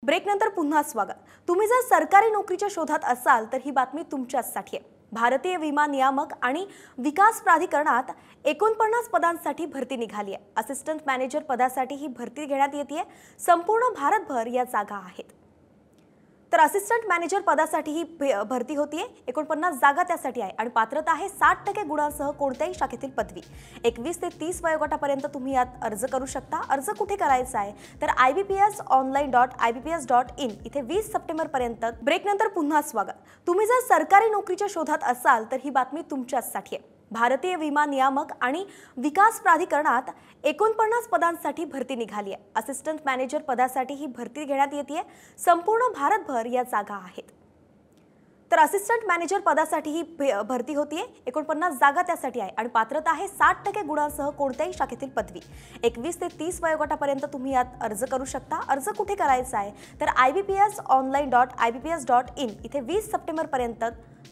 ब्रेकनंतर पुन्हा स्वागत। तुम्ही जर सरकारी नोकरीच्या शोधात असाल तर ही बातमी तुमच्यासाठी आहे। भारतीय विमा नियामक आणि विकास प्राधिकरणात 49 पदांसाठी भरती निघाली आहे। असिस्टंट मॅनेजर पदासाठी ही भरती घेण्यात येते। संपूर्ण भारतभर या जागा आहेत। तर असिस्टंट मॅनेजर पदासाठी ही भरती होतीये। 49 जागा त्यासाठी आहे आणि पात्रता आहे 60% गुणांसह कोणत्याही शाखेतील पदवी। 21 ते 30 वयोगटापर्यंत तुम्ही यात अर्ज करू शकता। अर्ज कुठे करायचा आहे तर ibpsonline.ibps.in इथे 20 सप्टेंबर पर्यंत। ब्रेकनंतर पुन्हा स्वागत। तुम्ही जर सरकारी नोकरीच्या शोधात असाल तर ही बातमी तुमच्यासाठी आहे। भारतीय विमा नियामक आणि विकास प्राधिकरणात 49 पदांसाठी भरती निघाली आहे। असिस्टंट मॅनेजर पदासाठी ही भरती घेण्यात येते। संपूर्ण भारतभर या जागा आहेत। तर असिस्टंट मॅनेजर पदासाठी ही भरती होतीये। 49 जागा त्यासाठी आहे आणि पात्रता आहे 60% गुणांसह कोणत्याही शाखेतील पदवी। 21 ते 30 वयोगटापर्यंत तुम्ही यात अर्ज करू शकता। अर्ज कुठे करायचा आहे तर ibpsonline.ibps.in इथे 20 सप्टेंबर पर्यंत